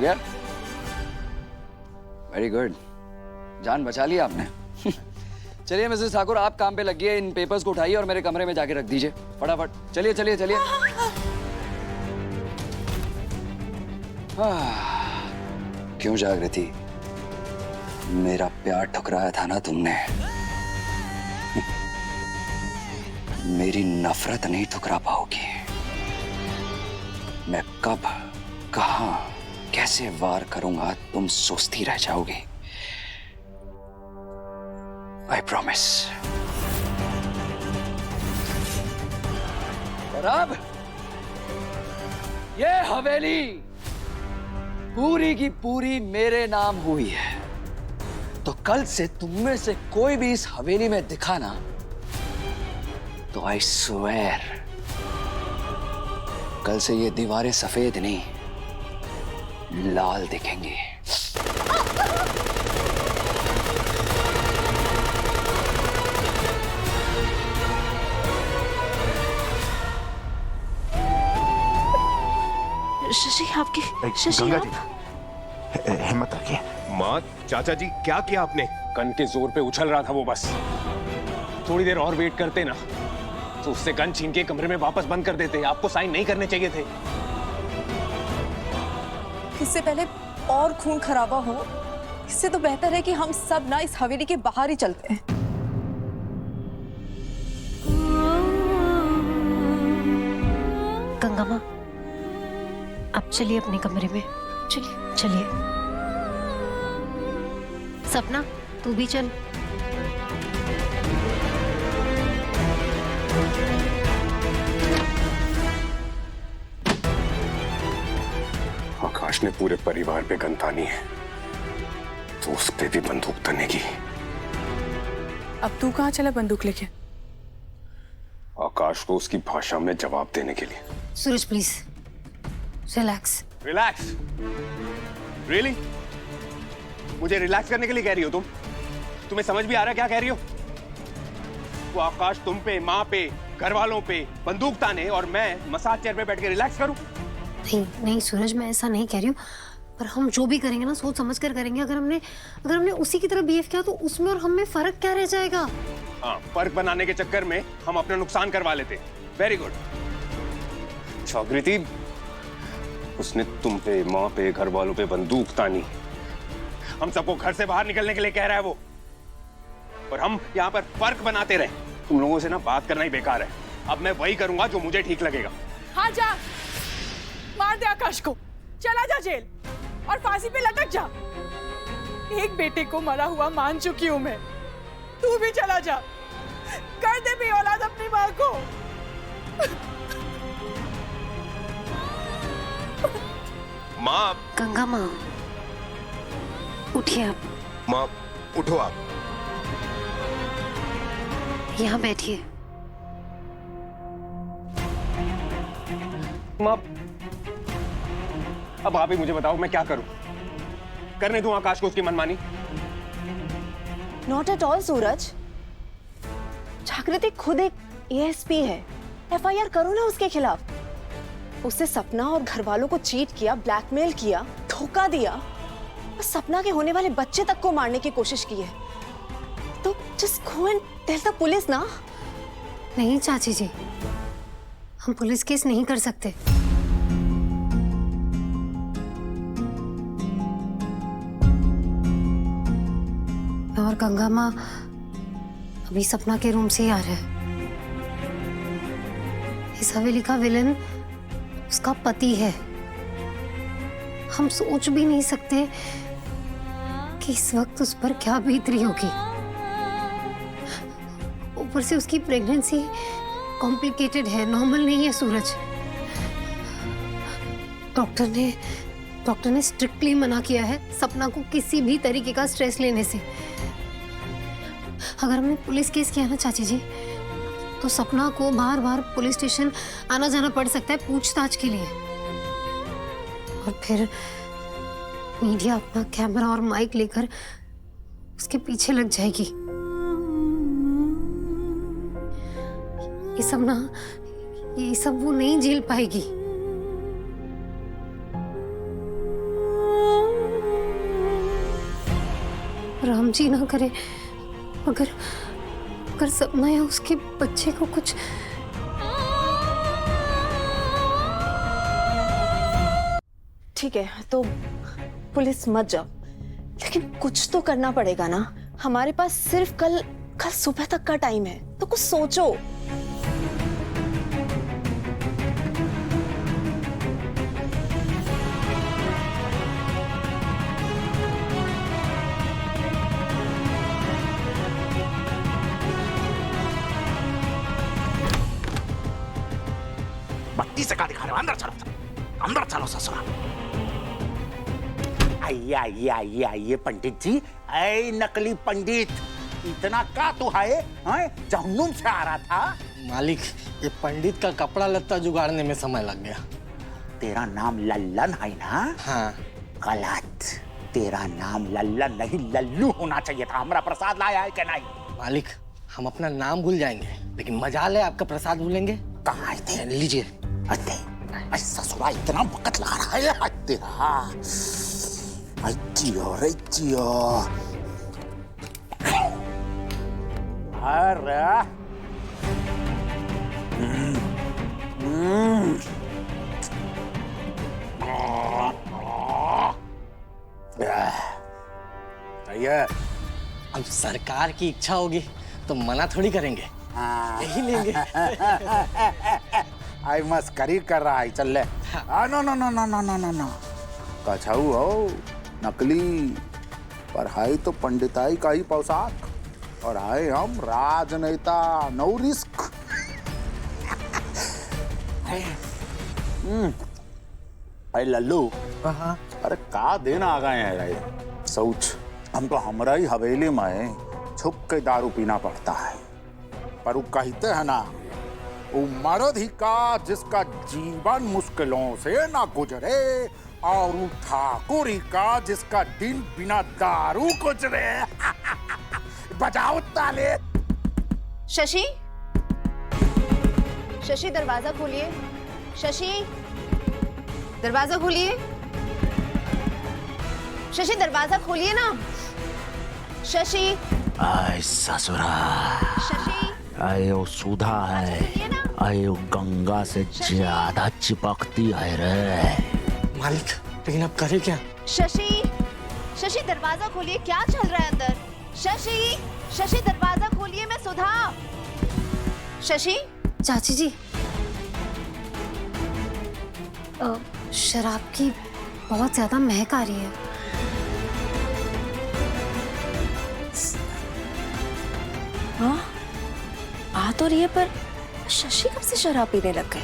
गया? Very good, जान बचा लिया आपने। चलिए मिसेस ठाकुर, आप काम पे लगिए, इन पेपर्स को उठाइए और मेरे कमरे में जाके रख दीजिए फटाफट। चलिए चलिए चलिए। क्यों जागृति, मेरा प्यार ठुकराया था ना तुमने, मेरी नफरत नहीं ठुकरा पाओगी। मैं कब, कहां, कैसे वार करूंगा तुम सोचती रह जाओगी। I promise. और अब ये हवेली पूरी की पूरी मेरे नाम हुई है, तो कल से तुम में से कोई भी इस हवेली में दिखा ना, तो आई स्वेयर कल से ये दीवारें सफेद नहीं लाल दिखेंगी। शशि, आपकी शशि, गंगा आप जी, हिम्मत रखिए। माँ, चाचा जी, क्या किया आपने? गन के जोर पे उछल रहा था वो, बस थोड़ी देर और वेट करते ना तो उससे गन छीन के कमरे में वापस बंद कर देते। आपको साइन नहीं करने चाहिए थे। इससे पहले और खून खराबा हो, इससे तो बेहतर है कि हम सब ना इस हवेली के बाहर ही चलते हैं। गंगा माँ, अब चलिए अपने कमरे में। चलिए चलिए। सपना, तू भी चल। आकाश ने पूरे परिवार पे गन तानी है, तो उस पे भी बंदूक तनेगी। अब तू कहाँ चला बंदूक लेके? आकाश को उसकी भाषा में जवाब देने के लिए। सूरज प्लीज रिलैक्स। रिलैक्स? रियली? मुझे रिलैक्स करने के लिए कह रही हो तुम? तुम्हें समझ भी आ रहा है क्या कह रही हो? वो आकाश तुम पे, माँ पे, घर वालों पे बंदूक ताने और मैं मसाज चेयर पे बैठ के रिलैक्स करूं? नहीं नहीं सूरज, मैं ऐसा नहीं कह रही हूँ, पर हम जो भी करेंगे ना सोच समझ कर करेंगे। अगर हमने उसी की तरह बिहेव किया तो उसमें और हम में फर्क क्या रह जाएगा? हाँ, फर्क बनाने के चक्कर में हम अपना नुकसान करवा लेते। Very good. जागृति, उसने तुम पे, माँ पे, घर वालों पे बंदूक तानी। हम सबको घर से बाहर निकलने के लिए कह रहा है वो, और हम यहाँ पर फर्क बनाते रहे। तुम लोगों से ना बात करना ही बेकार है। अब मैं वही करूंगा जो मुझे ठीक लगेगा। हाँ जा, मार दे आकाश को, चला जा जेल और फांसी पे लटक जा। एक बेटे को मरा हुआ मान चुकी हूं मैं, तू भी चला जा, कर दे भी औलाद अपनी माँ को। माँ, गंगा माँ, उठिए आप। माँ उठो आप। यहाँ बैठिए। माँ, अब आप ही मुझे बताओ मैं क्या करूं? करने दूं आकाश को उसकी मनमानी? नॉट एट ऑल सूरज, जागृति खुद एक एएसपी है। एफआईआर करो ना उसके खिलाफ। उससे सपना और घर वालों को चीट किया, ब्लैकमेल किया, धोखा दिया और सपना के होने वाले बच्चे तक को मारने की कोशिश की है। तो just go and tell the police ना। नहीं चाची जी, हम पुलिस केस नहीं कर सकते। और गंगा माँ अभी सपना के रूम से ही आ रहा है। इस हवेली का विलन उसका पति है। हम सोच भी नहीं सकते कि इस वक्त उस पर क्या बीत रही होगी। ऊपर से उसकी प्रेगनेंसी कॉम्प्लिकेटेड है, नॉर्मल नहीं है सूरज। डॉक्टर ने स्ट्रिक्टली मना किया है सपना को किसी भी तरीके का स्ट्रेस लेने से। अगर हमने पुलिस केस किया ना चाची जी, तो सपना को बार बार पुलिस स्टेशन आना जाना पड़ सकता है पूछताछ के लिए। और फिर मीडिया अपना कैमरा और माइक लेकर उसके पीछे लग जाएगी। ये सब वो नहीं झेल पाएगी। काम जी ना करे, अगर अगर सपना या उसके बच्चे को कुछ। ठीक है, तो पुलिस मत जाओ, लेकिन कुछ तो करना पड़ेगा ना। हमारे पास सिर्फ कल सुबह तक का टाइम है, तो कुछ सोचो। बत्ती से क्या दिखा रहे हो? अंदर चलो, अंदर चलो ससुरा। आइए आइए आइए आइए पंडित जी। ऐ नकली पंडित, इतना का तू है? जहन्नुम से आ रहा था। मालिक, ये पंडित का कपड़ा लत्ता जुगाड़ने में समय लग गया। तेरा नाम लल्लन है ना? हाँ। गलत, तेरा नाम लल्लन नहीं लल्लू होना चाहिए था। हमारा प्रसाद लाया है कि नहीं? मालिक, हम अपना नाम भूल जाएंगे, लेकिन मजाल है आपका प्रसाद भूलेंगे? कहाँ थे? लीजिए। अरे ससुरा इतना वक्त लगा रहा है तेरा। जियो रे जियो। अरे ये अब सरकार की इच्छा होगी तो मना थोड़ी करेंगे, यही लेंगे। आई मस्करी कर रहा है। चल ले। No no no no no no no no कछाऊ हो नकली, पर हाई तो पंडिताई का ही पोशाक, और हाय हम राजनेता, नो रिस्क। अरे लल्लू, अरे का दिन आ गए हैं रे। सोच, हम तो हमारा ही हवेली में छुप के दारू पीना पड़ता है, पर वो कहते हैं ना, वो मर्द ही का जिसका जीवन मुश्किलों से ना गुजरे, और वो ठाकुर ही का जिसका दिन बिना दारू गुजरे। बजाओ ताले। शशि, शशि दरवाजा खोलिए। शशि, दरवाजा खोलिए। शशि दरवाजा खोलिए ना। शशि। आय ससुरा। शशि। आय वो सुधा है, आय वो गंगा से ज्यादा चिपकती है रे। मालिक, लेकिन अब करे क्या? शशि, शशि दरवाजा खोलिए, क्या चल रहा है अंदर? शशि, शशि दरवाजा खोलिए, मैं सुधा। शशि। चाची जी, शराब की बहुत ज्यादा महक आ रही है। हाँ, आ तो रही है, पर शशि कब से शराब पीने लग गए?